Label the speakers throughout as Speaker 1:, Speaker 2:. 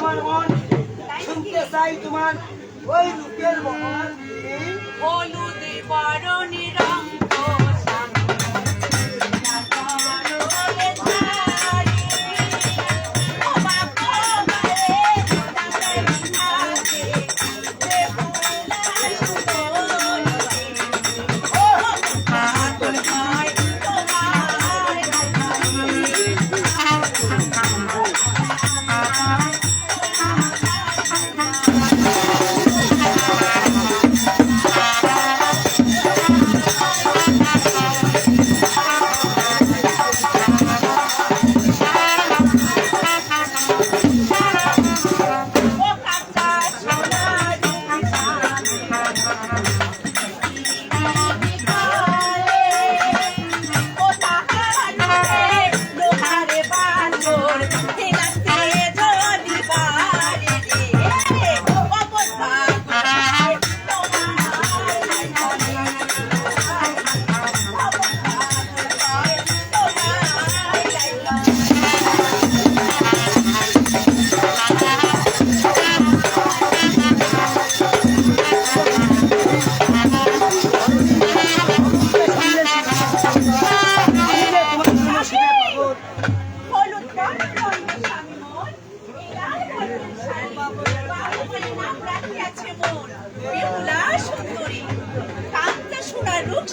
Speaker 1: আমার মন শুনতে চাই তোমার ওই রূপের বহন
Speaker 2: হলুদে বরণী রঙ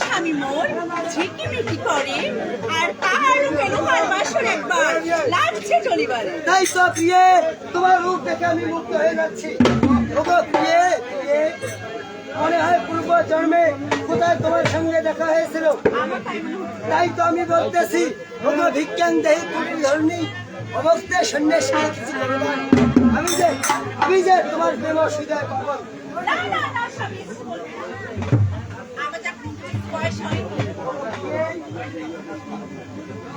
Speaker 2: স্বামী মোর ঝিকিমিকি করে আর তাহার রূপে লোহার বাসর একবার লাগছে জ্বলিবারে।
Speaker 1: তাই তো প্রিয়ে তোমার রূপ দেখে আমি মুগ্ধ হয়ে যাচ্ছি। ওগো প্রিয়ে, মনে হয় পূর্ব জন্মে কোথায় তোমার সঙ্গে দেখা হয়েছিল। তাই তো আমি বলতেছি ওগো ভিক্ষাং দেহি পুরী ধরণী অবস্থায় সন্ন্যাসী কিছু করে না। আমি যে তোমার প্রেম হৃদয় পাগল।
Speaker 2: না না না স্বামী, আমার যখন বয়স হয়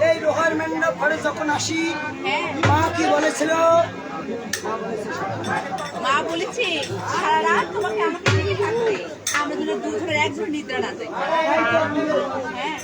Speaker 1: এই লোহার মেন্ডা পরে যখন আসি মা কি বলেছিল?
Speaker 2: মা বলেছে সারা রাত তোমাকে আমাকে নিয়ে থাকতে, আমরা যেন দুজনের একজন নিদ্রা না যাই। হ্যাঁ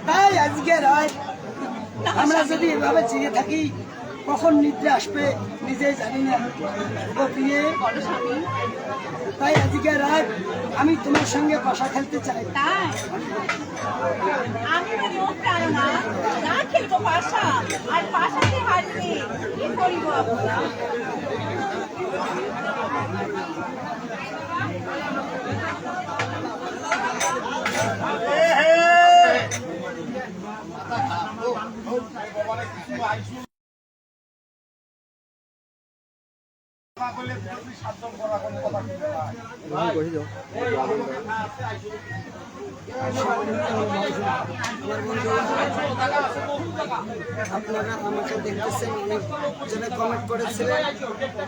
Speaker 1: তাই আজকে রাত আমরা যদি এভাবে চেয়ে থাকি কখন নিদ্রা আসবে নিজেই জানি না। তাই আজকে রাত আমি তোমার সঙ্গে পাশা খেলতে চাই।
Speaker 2: আমি না খেলবো পাশা, আর পাশাতে হারবে কি করিব আমরা?
Speaker 1: আপনারা আমাকে দেখতেছেন, অনেক জনে কমেন্ট করেছিলেন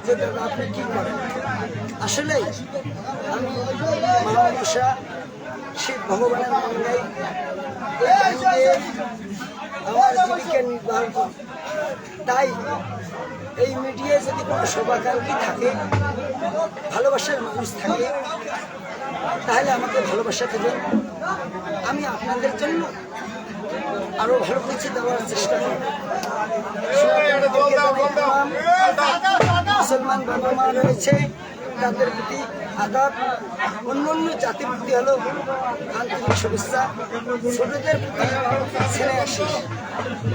Speaker 1: যে দাদা আপনি কি করেন। আসলে আমি মা মনসা শিব ভগবানের মন্দিরে আমার জীবিকা নির্বাহ করি। তাই এই মিডিয়ায় যদি কোনো শুভাকাঙ্ক্ষী থাকে, ভালোবাসার মানুষ থাকে, তাহলে আমাকে ভালোবাসা দেবেন। আমি আপনাদের জন্য আরো ভালো কিছু দেওয়ার চেষ্টা করব। মুসলমান বাবা মা রয়েছে, তাদের প্রতি আদাব, অন্য অন্য জাতির প্রতি হলো আন্তরিক শুভেচ্ছা, ছোটদের প্রতি ছেড়ে আসি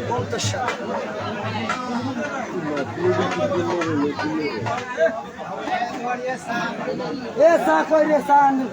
Speaker 1: মন্তস্যা। ऐसा कोई एहसान नहीं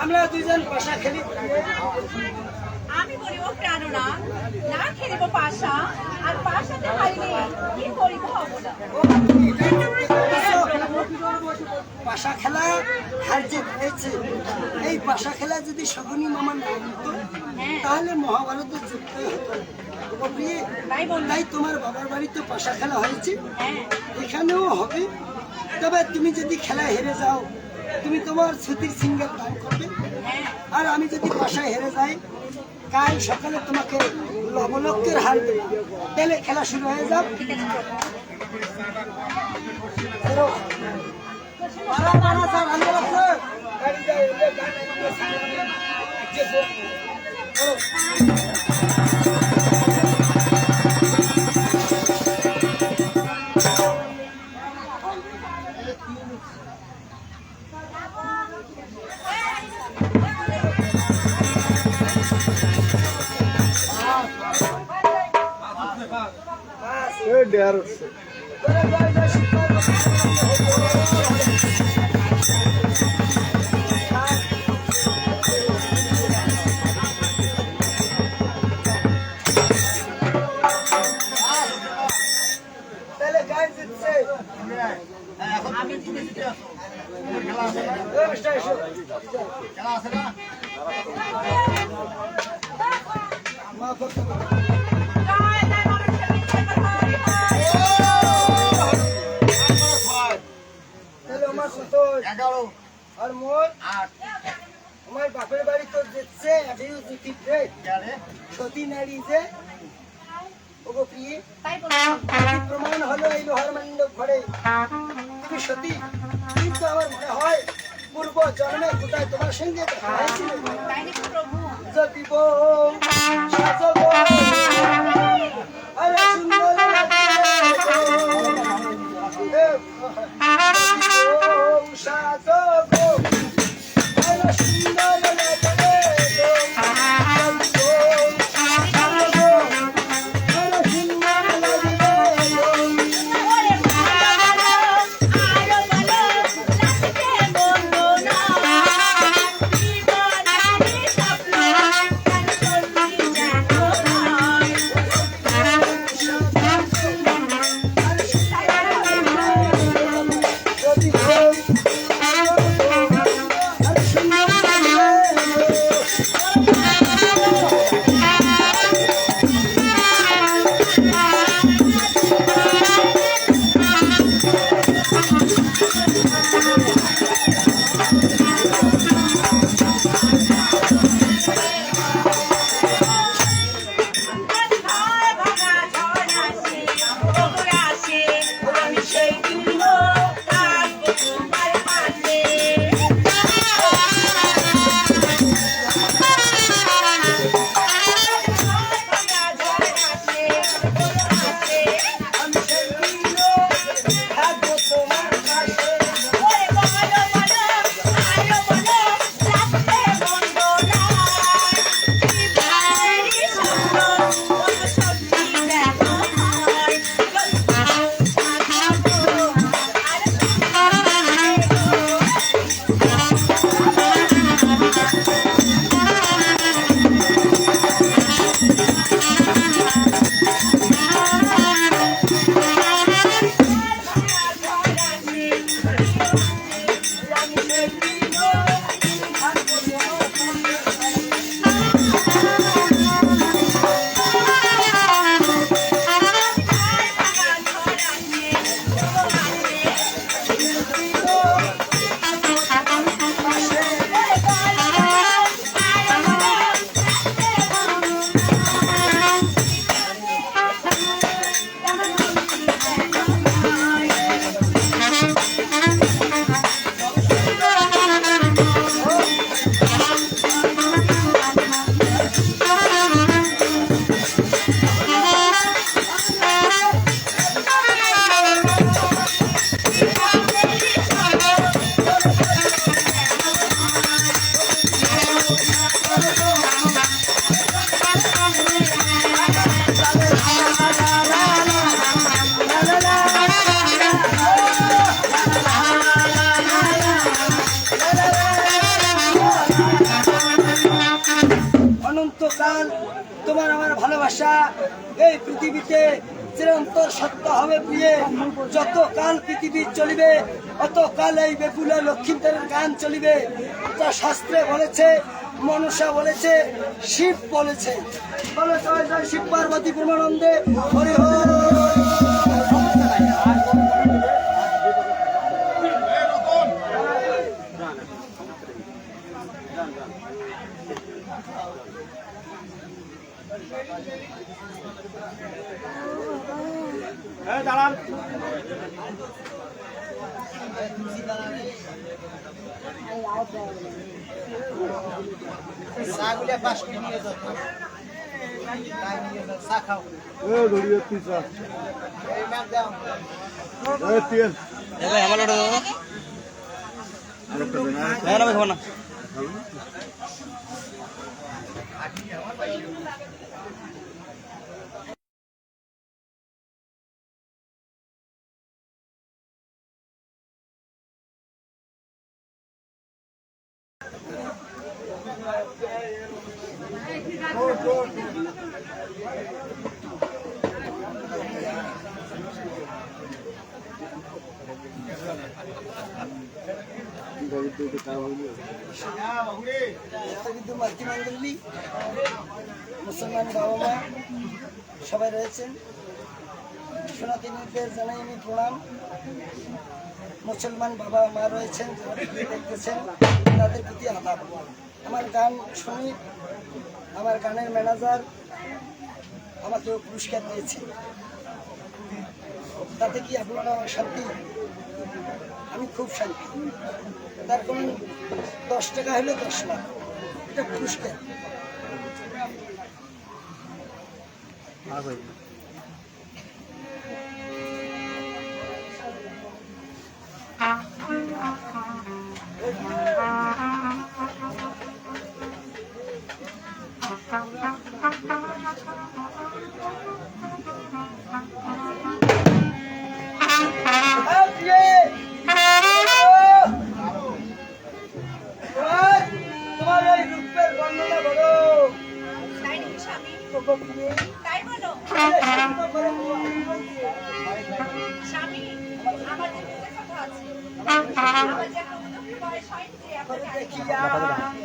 Speaker 1: আমরা দুইজন পাশা খেলি।
Speaker 2: আমি বলিব প্রাণনা না খেলিব পাশা আর পাশাতে হারিলে কি করিব অবলা।
Speaker 1: পাশা খেলা হার জিত হয়েছে। এই পাশা খেলা যদি শকুনি মামা না হতো তাহলে মহাভারতের যুদ্ধই হতো। ওগো প্রিয়ে, তাই তোমার বাবার বাড়িতে পাশা খেলা হয়েছে, এখানেও হবে। তবে তুমি যদি খেলায় হেরে যাও তুমি তোমার ছুটির সিঙ্গেল দান করবে, আর আমি যদি পাশায় হেরে যাই কাল সকালে তোমাকে লবলক্ষের হার দেব। তাহলে খেলা শুরু হয়ে যাও।
Speaker 3: ডেয়ার উঠছে।
Speaker 1: তাহলে গায়ে জিতছে।
Speaker 2: আমি জিতেছি।
Speaker 1: মা করতে পারো।
Speaker 2: জয় জয় মানুষের বিজয় হরি হরি।
Speaker 1: তাহলে আমার কত? আর মোর আমার বাপের বাড়ি তো জিতছে, আমিও জিতি রে। সতী নারী যে ওগো প্রিয়ে,
Speaker 2: তাই বলছি।
Speaker 1: প্রমাণ হলো এই লোহার মণ্ডপ ঘরে তুমি সতী। কিন্তু আমার মনে হয় পূর্ব জন্মে কোথায় তোমার সঙ্গে দেখা হয়েছিল।
Speaker 2: তাই নাকি প্রভু?
Speaker 1: যদি বউ সাজগো, আরে সুন্দর লাগে গো। বউ সাজগো, আরে সুন্দর লাগে গো। বউ সাজগো, আরে সুন্দর লাগে গো।
Speaker 2: ওরে ভালো আরো ভালো নাচতে বলবো না। জীবনারি স্বপ্ন কেন করবি জানো না।
Speaker 1: চিরকাল তোমার আমার ভালোবাসা এই পৃথিবীতে চিরন্তর সত্য হবে প্রিয়ে। যত কাল পৃথিবী চলিবে অত কাল এই বেকুলা লক্ষ্মীধরের গান চলিবে। যা শাস্ত্রে বলেছে, মনসা বলেছে, শিব বলেছে। বলো জয় জয় শিব পার্বতী প্রেমানন্দে হরি হরি।
Speaker 3: দাঁড়ান
Speaker 1: কিন্তু মাতৃমণ্ডলী মুসলমান বাবা মা সবাই রয়েছেন। সনাতনীদের জানাই আমি প্রণাম। মুসলমান বাবা মা রয়েছেন যারা দেখতেছেন, তাদের প্রতি আদাব। আমার গান শুনি, আমার গানের ম্যানেজার আমাকে পুরস্কার দিয়েছে। তাতে কি আপনারা শান্তি? আমি খুব শান্তি। তার কোন 10 টাকা হলে 10 লাখ, এটা পুরস্কার। তোমার এই রূপের বর্ণনা বলো।
Speaker 2: তাই নাকি স্বামী? তাই বলো। স্বামী, আমার যে মুখের কথা আছে, আমার যে একটা মুখের বয়স হয় যে আপনাকে
Speaker 1: Yeah.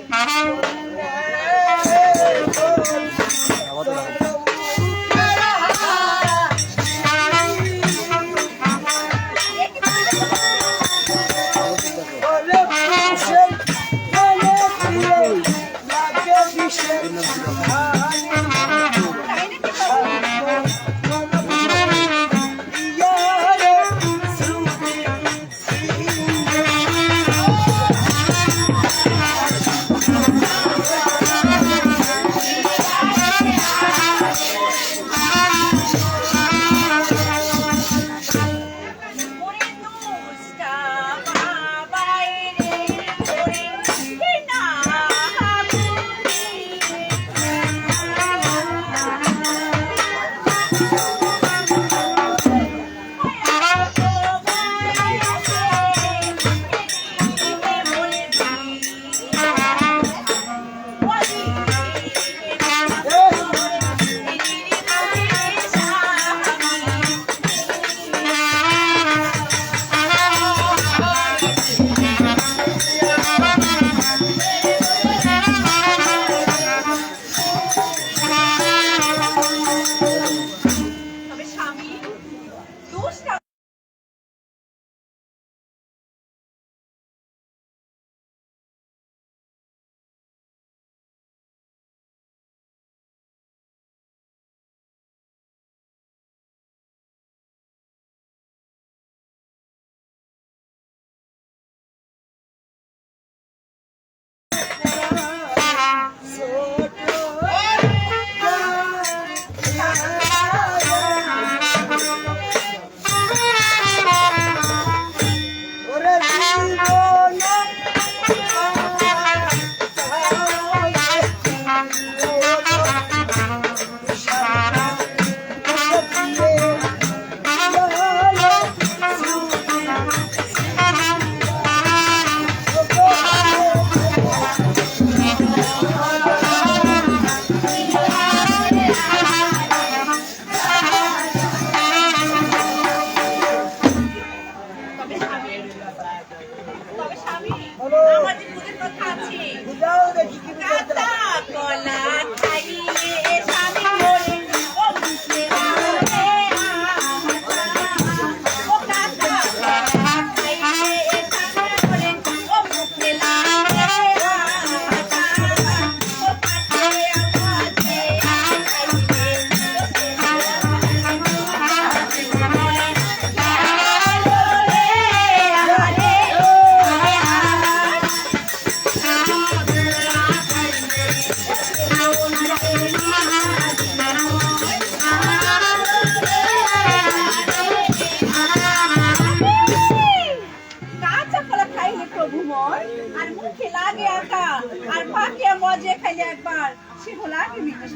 Speaker 2: প্রভু মোর আর মুখে লাগে একা আর পাকিয়া মজে খাইলে একবার সে হলো আগে মিঠে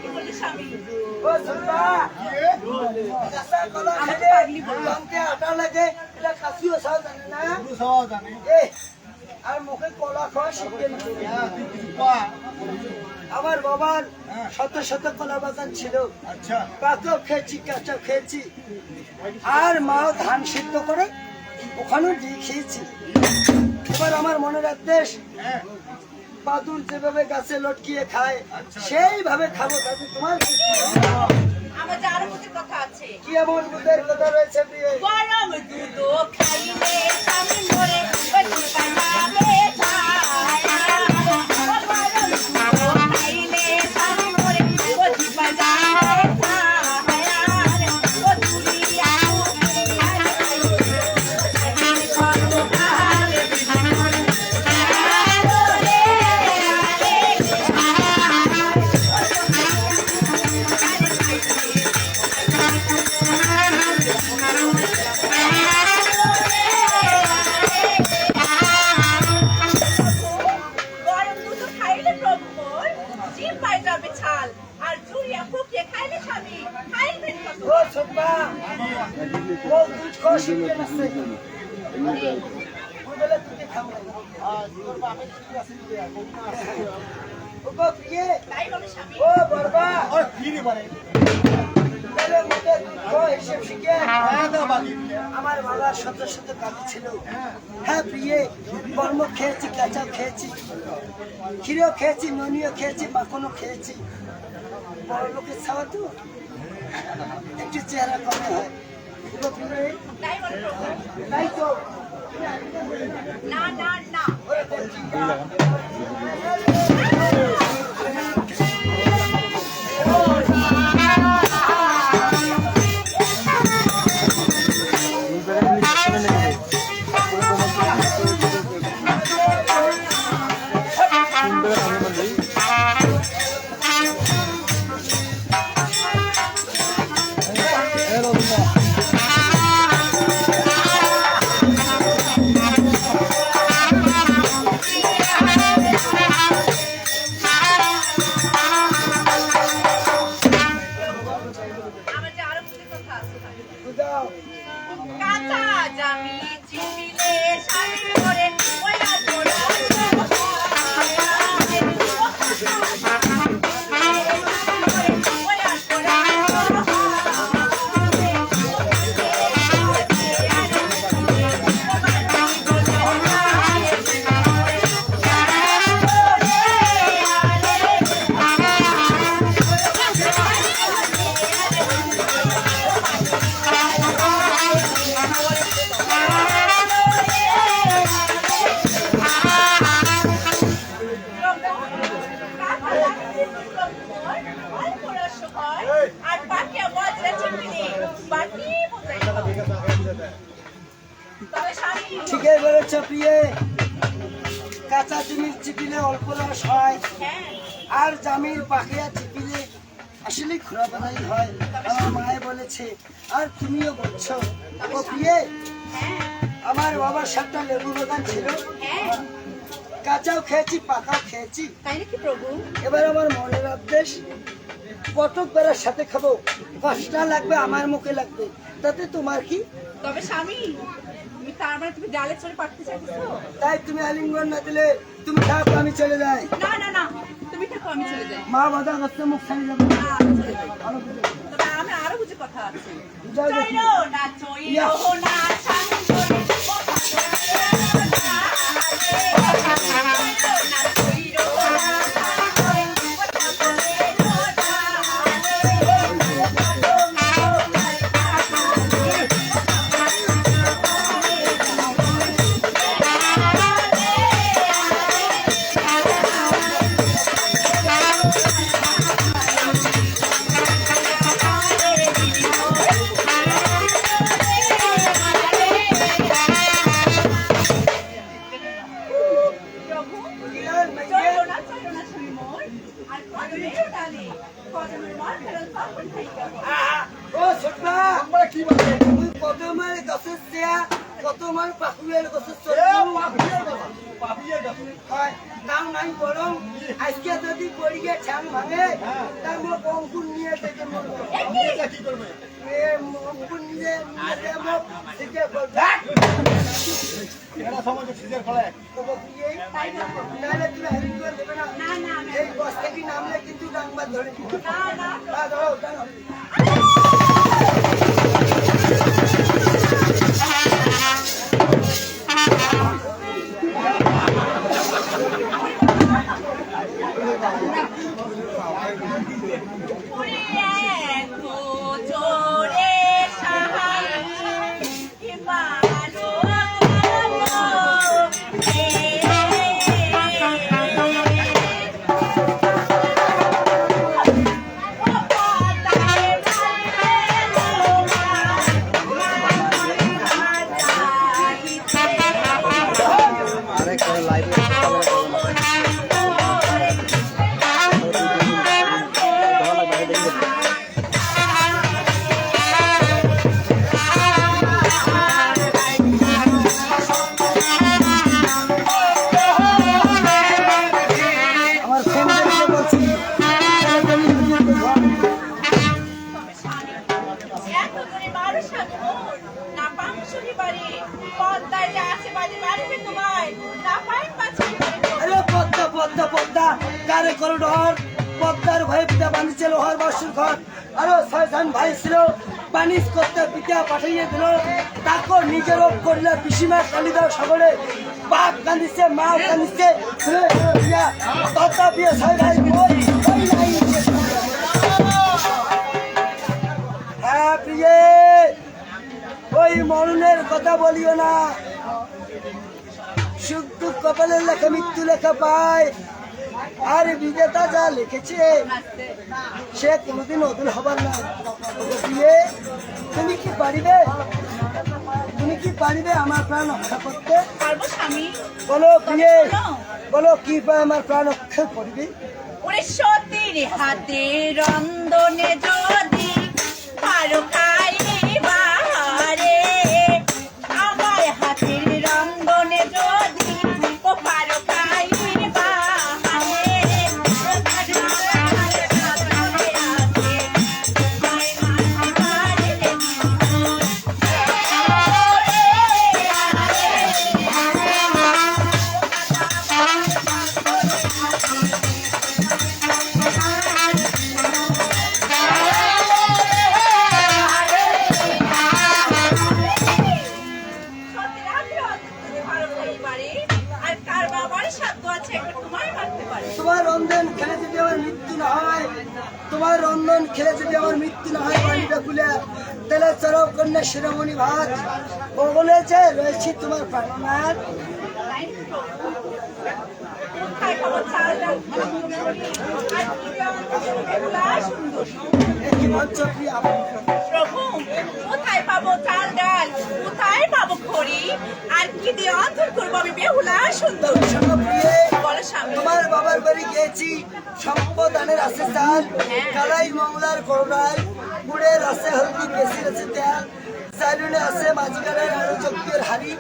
Speaker 2: কি বলি স্বামী
Speaker 1: ও সুরবা কাঁচা কলা
Speaker 2: আমাকে
Speaker 1: খেলে
Speaker 2: পাগলি বললো।
Speaker 1: রঙে আটা লাগে এটা কাশিও খাওয়া জানে না এ আর মুখে কলা খাওয়া শিখে নিচ্ছে। আমার বাবার শত শত কলা বাগান ছিল, পাকাও খেয়েছি কাঁচাও খেয়েছি, আর মাও ধান সিদ্ধ করে ওখানেও দিয়ে খেয়েছি। এবার আমার মনের আদেশ বাদুর যেভাবে গাছে লটকিয়ে খায় সেইভাবে খাবো। তাতে তোমার কি?
Speaker 2: আমার যে আরো কিছু কথা আছে
Speaker 1: কি এমন দুধের কথা রয়েছে বিয়ে?
Speaker 2: গরম দুধ খাইলে স্বামী মরে ওই পানাবে ছায়া গরম দুধ খাইলে স্বামী মরে ওই পানাবে ছায়া ও দুনিয়া গরম দুধ খাইলে প্রভু মোর জিভ পাই যাবে ছাল আর জুড়িয়া ফুকিয়ে খাইলে স্বামী খাইবেন কত
Speaker 1: ও ছোট্টা ও দুধ খাওয়া শিখে নাচ্ছে ওইবেলা তুই খাবো ও গো প্রিয়ে
Speaker 2: তাই বলে স্বামী
Speaker 1: ও বরবা তাহলে মুখে দুধ খাওয়া হিসেব শিখে আমার বাবার শত শত কাজ ছিল। হ্যাঁ প্রিয়ে কর্ম খেয়েছি কাঁচাও খেয়েছি ক্ষীরও খেয়েছি ননিও খেয়েছি মাখনও খেয়েছি। বড় লোকের খাওয়া তো একটু চেহারা কমে হয়। গো প্রিয়ে,
Speaker 2: তাই বলে প্রভু
Speaker 1: তাই তো
Speaker 2: না না না
Speaker 1: ওরে দেখছি না।
Speaker 2: আমার যে আরো কিছু কথা আছে
Speaker 1: বুঝাও
Speaker 2: কাঁচা জামি চিবিলে স্বামী মরে ওই আর তোরা আর পাকিয়া মজা চিবিলে বাটি বোঝাই তবে স্বামী
Speaker 1: ঠিকই বলেছ প্রিয়ে, কাঁচা জমির চিপিলে অল্প রস হয়
Speaker 2: হ্যাঁ
Speaker 1: আর জামির পাখিয়া চিপিলে আসলে খোরা বানাই হয়। আমার মায়ে বলেছে আর তুমিও বলছো। ও প্রিয়ে
Speaker 2: হ্যাঁ
Speaker 1: আমার বাবার 7টা লেবু বাগান ছিল,
Speaker 2: হ্যাঁ
Speaker 1: কাঁচাও খেয়েছি পাকাও খেয়েছি।
Speaker 2: তাই নাকি প্রভু
Speaker 1: এবার আমার মনের আদেশ কটক বেড়ার সাথে খাবো, 5টা লাগবে আমার মুখে লাগবে, তাতে তোমার কি?
Speaker 2: তবে স্বামী তুমি তার মানে তুমি ডালে চলে পাঠতে চাইছো
Speaker 1: তাই তুমি আলিঙ্গন না দিলে তুমি থাকো আমি চলে যাই।
Speaker 2: না না না তুমি থাকো আমি চলে যাই
Speaker 1: মা বাধা করতে মুখ খাই যাবে।
Speaker 2: না, আমি চলে যাই। তবে আমি আরো কিছু কথা আছে
Speaker 1: যাও দেখি।
Speaker 2: চইলো না চইলো না স্বামী বলে কথা চইলো না চইলো না কথা প্রভু চইলো না স্বামী মোর আর কদমের ডালে কদমের মার ফেরল পাপড় খাইকা
Speaker 1: ও ছোট্টা, তুমি কদমের গাছের চেয়া কত মান পাকুয়ের গছ হয় নাম নাই বরং আজকে যদি পড়িয়ে ঠ্যাং ভাঙে তার মোক অঙ্কুর নিয়ে থেকে মরবো অঙ্কুর নিয়ে মোক থেকে বলবে নাহলে তুমি হেল্প করে দেবে না এই বস থেকে নামলে কিন্তু ডাংবার ধরে ধরো ধরো পদ্মার ভয়ে পিতা বানিয়েছে লোহার বাসুর ঘর আরো 6 জন ভাই ছিল বানিজ করতে পিতা পাঠিয়ে দিল তাকে নিজেরও করলে পিসিমা কালিদার সকলে বাপ কান্দিছে মা কান্দিছে তথা বিয়ে 6 ভাই হ্যাঁ প্রিয়ে ওই মরণের কথা বলিও না সুখ দুঃখ কপালের লেখা মৃত্যু লেখা পায় আর বিজেতা যা লিখেছে সে কোনোদিন অদূর হবার না তুমি কি পারিবে আমার প্রাণ রক্ষা করতে বলো প্রিয়ে বলো কি পায় আমার প্রাণ রক্ষা করবে
Speaker 2: ওরে সতীর হাতে রন্ধনে যদি পারো খাইবারে আমার হাতের রন্ধনে যদি ও পারো শিরোমণি ভাত ও বলেছে রয়েছি তোমার প্রাণনাথ প্রভু কোথায় পাবো চাল ডাল কোথায় পাবো খড়ি আর কি দিয়ে অন্তর করবো আমি বেহুলা সুন্দর বলো স্বামী
Speaker 1: তোমার বাবার বাড়ি গিয়েছি সম্পদানের আছে চাল কালাই মংলার করোনায় গুড়ের আছে হলদি বেশি আছে তেল সাইলুনে আছে মাঝিগানের আরো চক্রের হাড়ি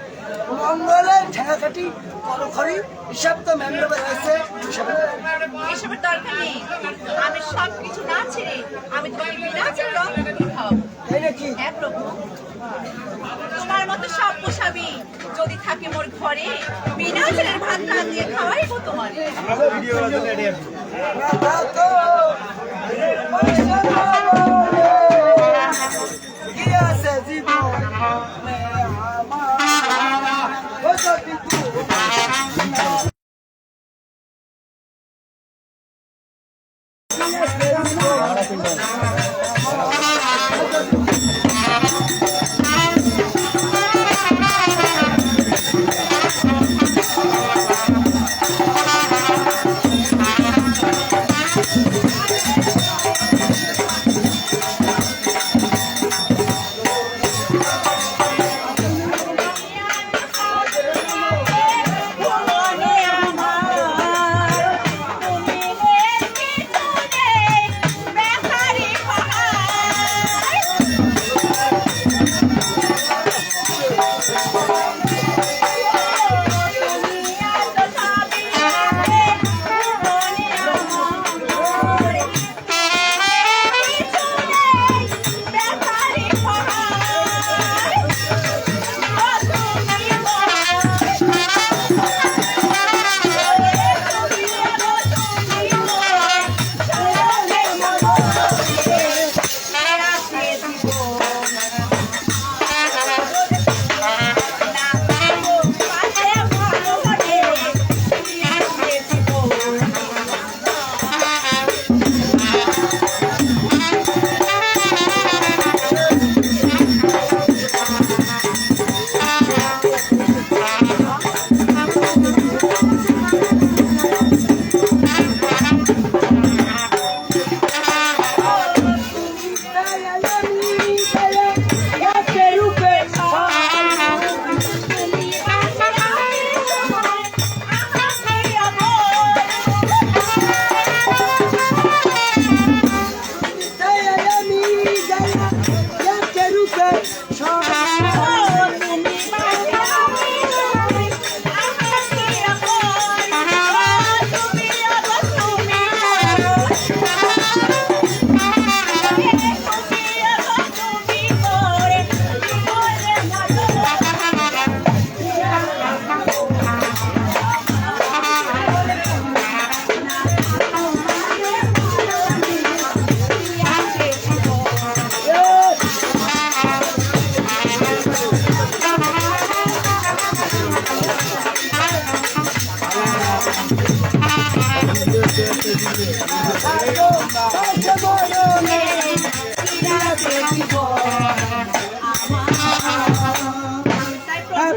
Speaker 1: মঙ্গলের ঠেঙাকাটি কলখড়ি হিসাব তো মেমোরেবল আছে
Speaker 2: এসবের দরকার নেই আমি সব কিছু না ছেড়ে আমি তোমাকে বিনা ছেড়ে রং খাওয়াবো
Speaker 1: তাই নাকি
Speaker 2: হ্যাঁ প্রভু তোমার মতো সব পোষাবি যদি থাকে মোর ঘরে বিনা ছেলের ভাত রাঁধিয়ে খাওয়াইবো তোমার
Speaker 1: কি আছে জীবন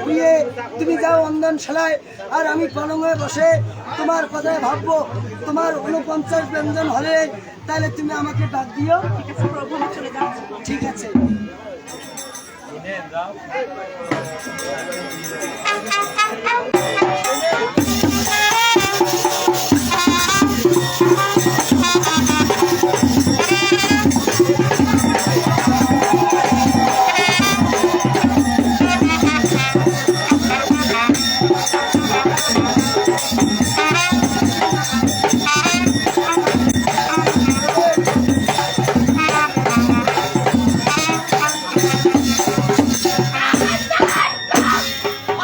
Speaker 1: প্রিয়ে তুমি যাও অন্দনশালায়, আর আমি পলঙে বসে তোমার কথায় ভাববো। তোমার 49 ব্যঞ্জন হলে তাহলে তুমি আমাকে ডাক দিও।
Speaker 2: ঠিক আছে প্রভু, আমি চলে যাচ্ছি।
Speaker 1: ঠিক আছে।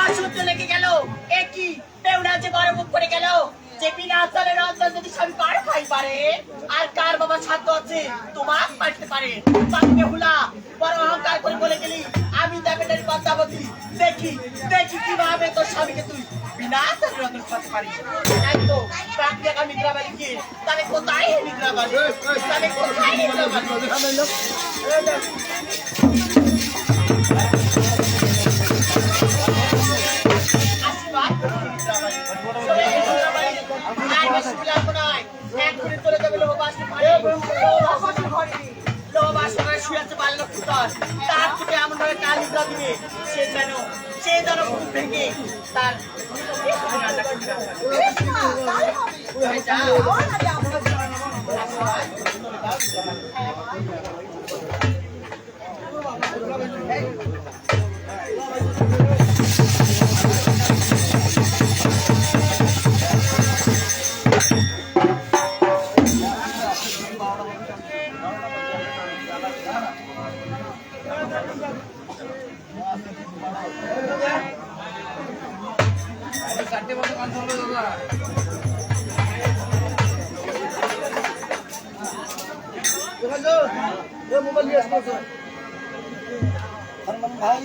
Speaker 3: অসহ্য লেগে গেল। একই বেউড়া যে গরম মুখ করে গেল, যে বিনা জলের অন্তর যদি স্বামী পার খাই পারে, আর কার বাবা সাধ্য আছে তোমার পারতে পারে? বাকি বেহুলা বড় অহংকার করে বলে গেলি আমি দেবেনের পদ্মাবতী। দেখি দেখি কিভাবে তোর স্বামীকে তুই বিনা জলের অন্তর খাতে পারি। তাই তো বাকি জায়গা নিদ্রা বাড়ি গিয়ে তাহলে কোথায় নিদ্রা বাড়ি, তাহলে কোথায় নিদ্রা বাড়ি? আশীর্বাদ নিদ্রা বাড়ি চলে নিদ্রা বাড়ি। আর বেশি বিলম্ব নয়, এক্ষুনি চলে যাবে লোহবাসী ঘরে। লোহবাসী ঘরে লোহবাসী ঘরে শুয়ে আছে বাল্যপুত্র। তার থেকে এমন ভাবে কাল নিদ্রা দিবে সে যেন ঘুম ভেঙে তার
Speaker 1: ভাই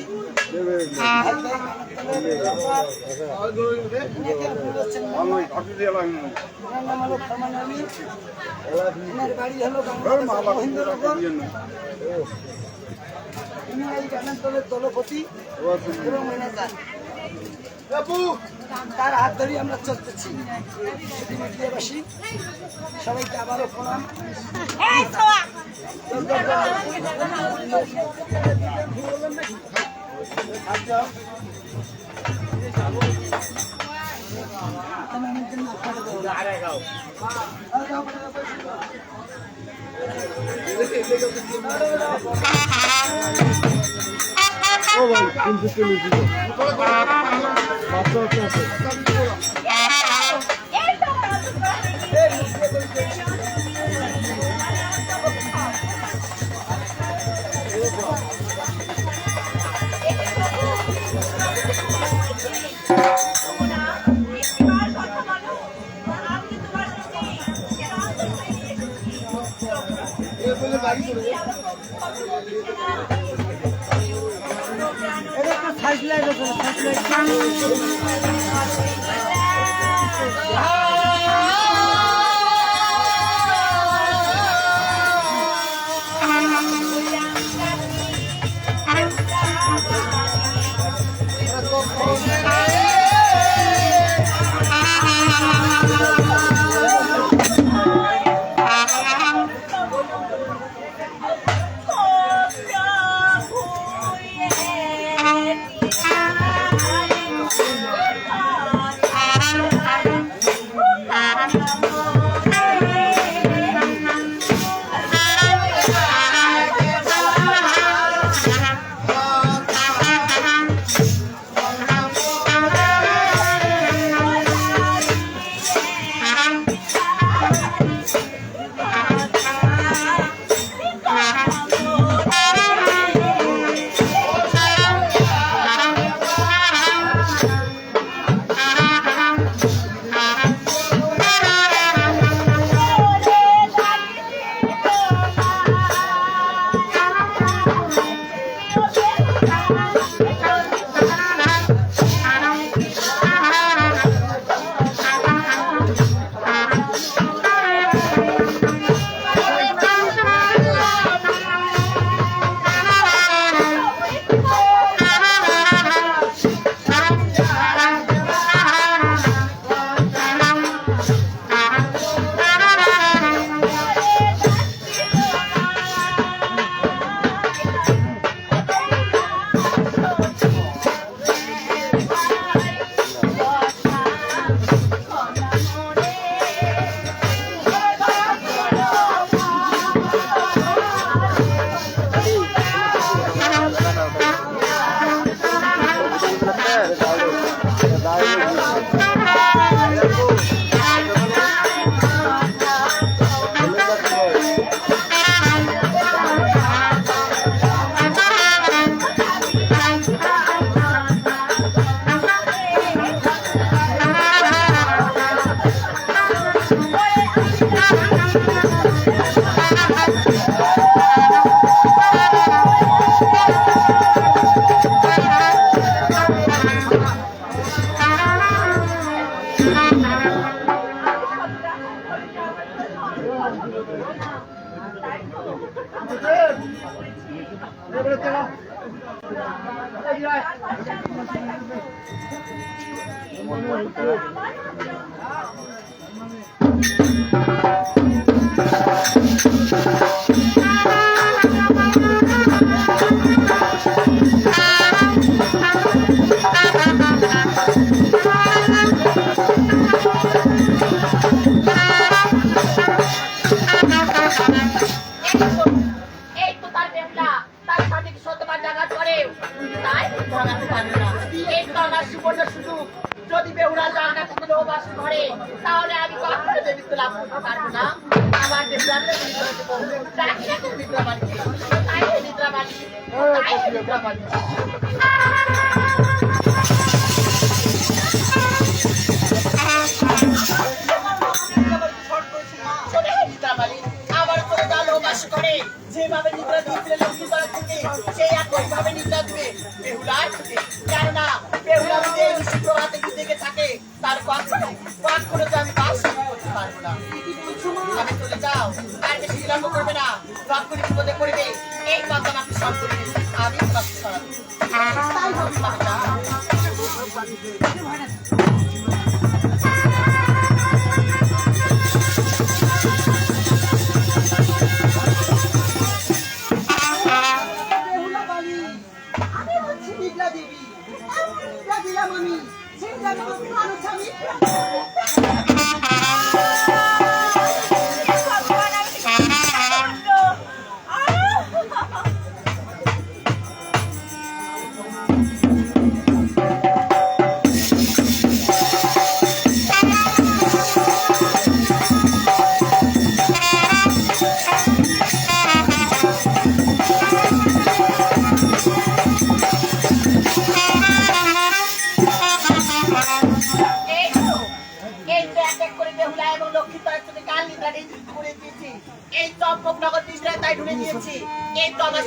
Speaker 1: বাড়ি হলো দলপতি এবং ম্যানেজার। তার হাত ধরেই আমরা চলতেছি। মিডিয়াবাসী সবাইকে আবারও প্রণাম।
Speaker 3: এই তো তার বেহুলা, তার সাথে কি শতবার জাগাত করে, তাই ভাগাতে পারবে না। এই তো আমার সুবর্ণ সুযোগ। যদি বেহুলা জাগনা থেকে বাস করে, তাহলে আমি কখনো দেবীত্ব লাভ করতে পারবো না। আমার বেহুলাকে নিদ্রা দেবো, তাকে না নিদ্রা বাড়িতে, তাই নিদ্রা বাড়িতে, তাই নিদ্রা বাড়িতে। যেভাবে নিদ্রা দিয়েছিল লক্ষ্মী করার থেকে সেই একইভাবে নিদ্রা দিবে বেহুলার থেকে। কেননা বেহুলা যদি এই সুপ্রভাতে জেগে থাকে, তার কখনো যে আমি বাস করতে পারবো না। আমি চলে যাও, আর বেশি বিলম্ব করবে না। সব করে বিপদে পড়বে, এই কথা আমাকে সব করে আমি তোমাকে সরাবো।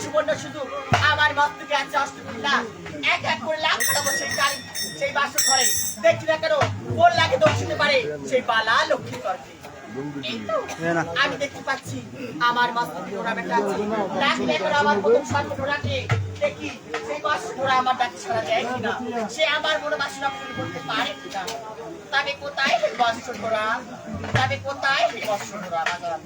Speaker 3: সুবর্ণ সুযোগ আমার মস্তকে আছে অষ্টমীলা। এক এক করে লাখ খাটাবো সেই বাসর ঘরে। দেখছি না কেন ওর লাগে দক্ষিণে পারে সেই বালা লক্ষ্মী করবে। আমি দেখতে পাচ্ছি আমার মস্তকে ঘোড়া বেটা আছে। ডাকলে এখন আমার প্রথম সর্ব ঘোড়াকে দেখি সেই বাসর ঘোড়া আমার ডাকে সারা দেয় কিনা, সে আমার মনে বাসনা পূরণ করতে পারে কিনা। তবে কোথায় বাসর ঘোড়া, তবে কোথায় বাসর ঘোড়া বাজার।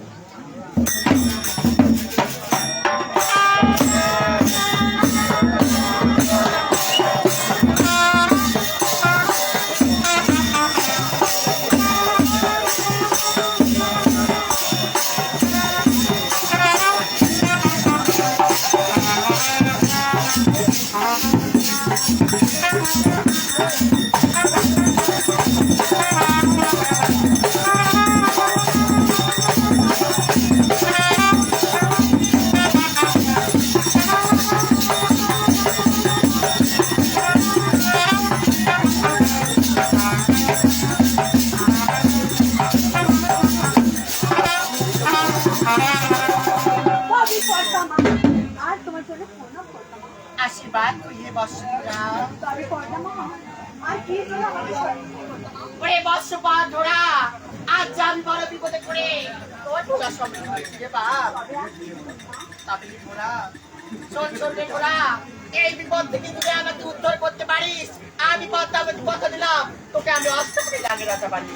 Speaker 3: আশীর্বাদ করিয়ে বর্ষা বর্ষপা ধরা। আজ আমি বড় বিপদে পড়ে এই বিপদ থেকে যদি আমাকে উদ্ধার করতে পারিস, আমি কথা দিলাম তোকে আমি অস্ত করে লাগে রাখতে পারি।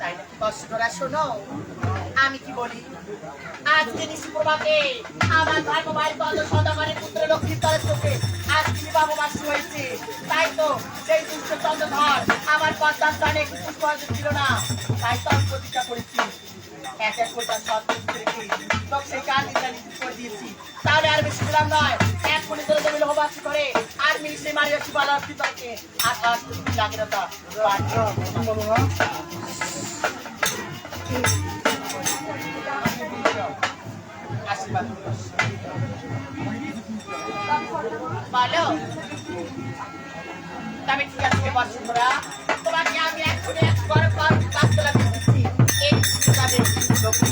Speaker 3: তাই নাকি বর্ষধরা? শোনো আমি কি বলি। আজকে নিষ্প্রভাতে আমার ধর্ম ভাই বন্ধ সদাগরের পুত্র লক্ষ্মীর তরফ থেকে আজকে বাবু বাসী হয়েছে। তাই তো সেই দুষ্ট চন্দ্রধর আমার পদ্মার স্থানে পুষ্প ছিল না, তাই তো আমি প্রতিজ্ঞা করেছি এক এক করে তার সব কিছু রেখে তোকে সেই কাল নিতে করে দিয়েছি। তাহলে আর বেশি দিলাম নয়, এক কোটি ধরে তুমি লোহবাসী করে আর মিনিস্ট্রি মারিয়া শিবালা পিতাকে আর আর লাগে না তা আশীর্বাদ বলো। তবে ঠিক আছে বসুন্ধরা, তোমাকে আমি এখন এক বড় বড় কাজটা দিচ্ছি। এই হিসাবে লক্ষ্মী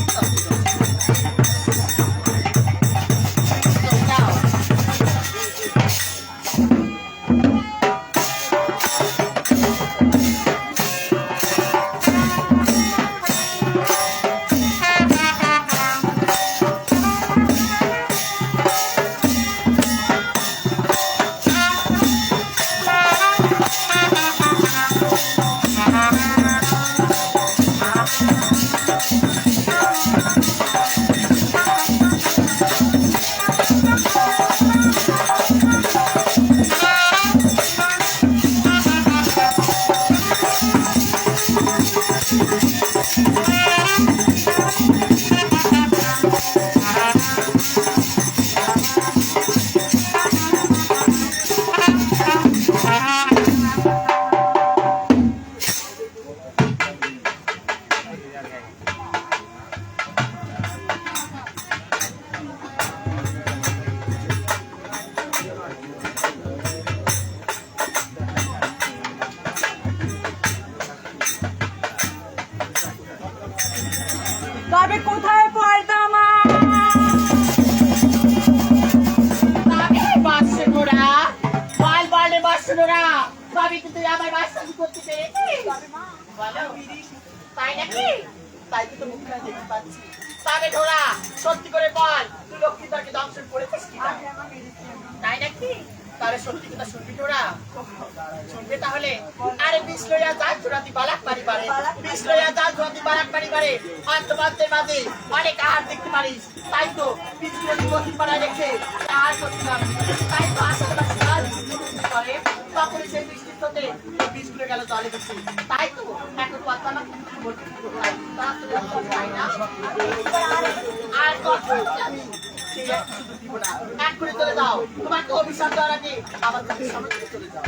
Speaker 2: তবে কোথায় পয়দা মা?
Speaker 3: তবে বসুন্ধরা, বল বলে বসুন্ধরা, তবে কিন্তু আমার বাসা করতে পেরেছিস বলো, তাই নাকি? তাই তো মুখটা দেখতে পাচ্ছি। তবে ধরা সত্যি করে বল, তুই লক্ষ্মীদারকে দংশন করেছিস কিনা, তাই নাকি? তাহলে সত্যি কথা শুনবি তোরা, শুনবে তাহলে? আরে বিষ লইয়া যা চোরাতি বালাক পারি পারে, বিষ লইয়া যা চোরাতি বালাক পারি পারে, অন্তমাত্রের মাঝে অনেক আহার দেখতে পারিস। তাই তো বিষ্ণু গতি পাড়ায় রেখে আহার করছিলাম, তাই তো আশেপাশে করে তখনই সেই বৃষ্টির সাথে বীজগুলো গেল জলে বেশি। তাই তো এখন কথা না তাই না? আর কথা আমি সেই এক শুধু দিব না, এক করে চলে যাও। তোমাকে অভিশাপ দেওয়ার আগে আমার কাছে সামনে চলে যাও।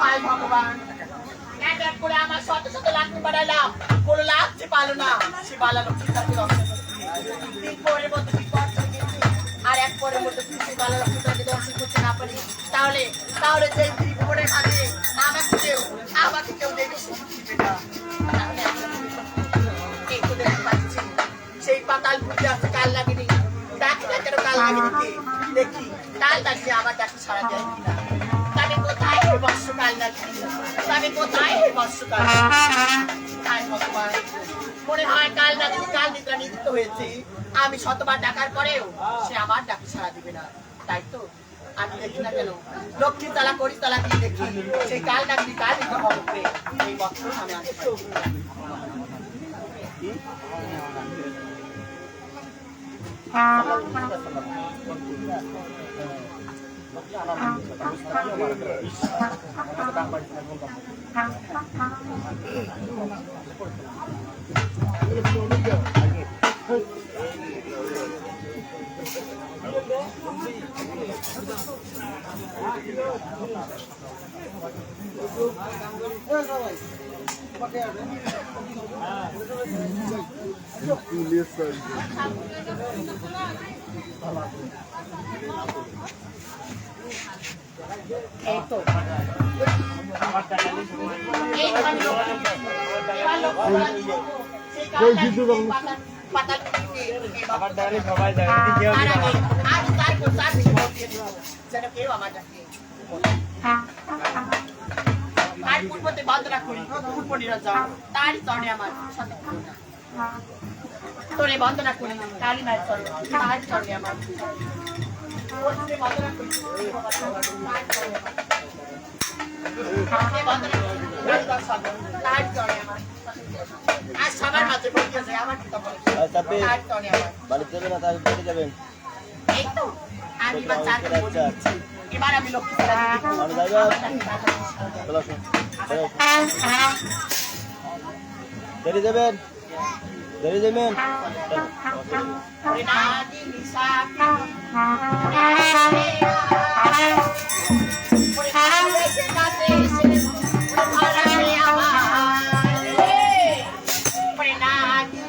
Speaker 3: হায় ভগবান, এক এক করে আমার শত শত লাগতে বাড়াইলাম, কোনো লাগতে পারলো না। সে বালা লক্ষ্মীটাকে দর্শন তিন পরের মধ্যে আর এক পরের মধ্যে সে বালা লক্ষ্মীটাকে দর্শন করতে না পারি, তাহলে তাহলে যে ত্রিপুরের মাঝে আমাকে কেউ দেখে দিবে না। তাহলে এই তো দেখতে পাচ্ছি সেই পাতাল ঘুরতে আছে, কাল লাগেনি। ডাকি না কেন কাল লাগেনি? দেখি কাল ডাকি আমার ডাকি সারা যায় কিনা। তবে কোথায় হে বর্ষকাল নাকি? তবে কোথায় হে বর্ষকাল? তাই ভগবান, মনে হয় কাল নাকি কাল নিদ্রা নিযুক্ত হয়েছে। আমি শতবার ডাকার পরেও সে আমার ডাকি সারা দিবে না। তাই তো আমি দেখি না কেন, লক্ষ্মী তালা করি তালা কি দেখি সেই কাল ডাকি কাল নিতে হবে। এই বছর আমি আসছি। এই তো তোরে বন্দনা করি কালী মায়ের চরণে, তার চরণে আমার বন্দনা করি। আর সবার মাঝে বলতে আছে আমার কি তখন
Speaker 4: বাড়িতে যাবেন না তাহলে চলে যাবেন।
Speaker 3: এই তো আমি বা চারকে বলে দিচ্ছি, এবার আমি লক্ষ্মী
Speaker 4: দেরি যাবেন দেরি যাবেন
Speaker 3: ওরে নাগি নিশাকি ওরে নাচে নাচে ওরে ভাড়াতে আমার ওরে নাগি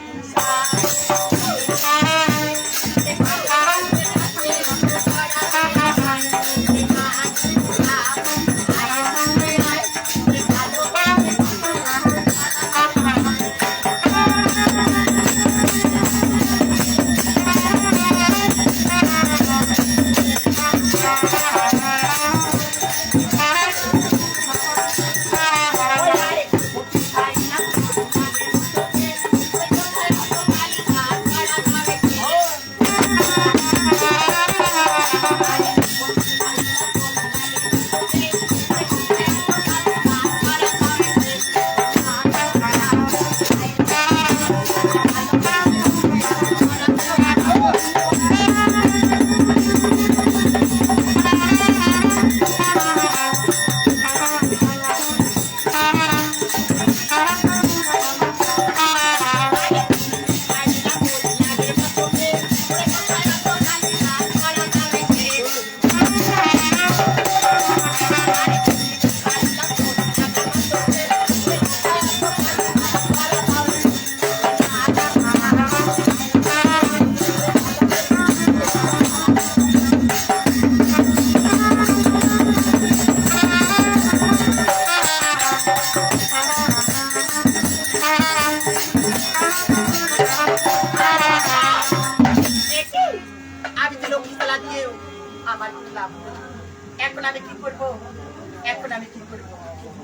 Speaker 3: এখন আমি কি করব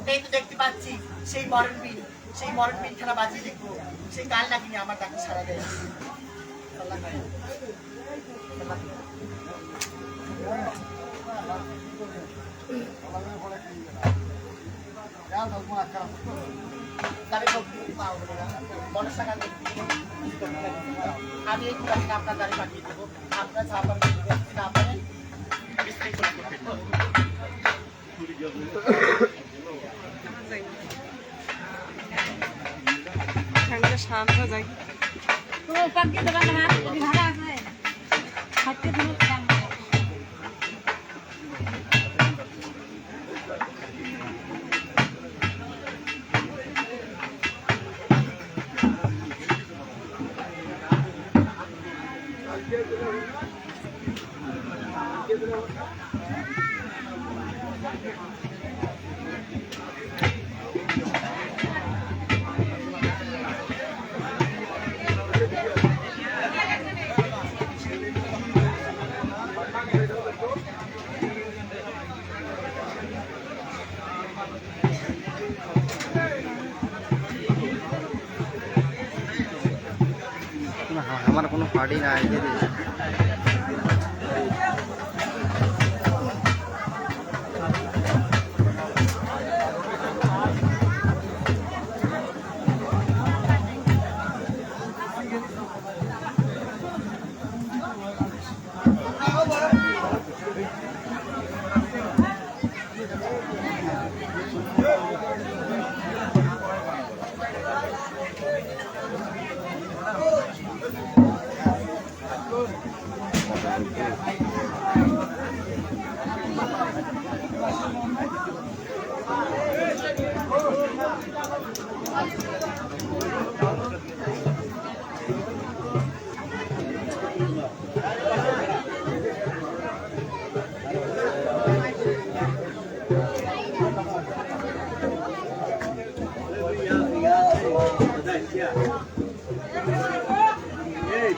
Speaker 3: এই তো দেখতে পাচ্ছি সেই মরণ বিল খেলা বাজিয়ে দেখবো সেই গাল নাকি আমার ডাকে সারা দেয় আমি এই আপনার গাড়ি পাঠিয়ে দেবো আপনার যা পারেন না পারেন
Speaker 5: শান্ত যাই তো পাকে দোকান না ভাড়া আছে হাতে ধরে দাম
Speaker 4: আমার কোনো পার্টি নাই Hey!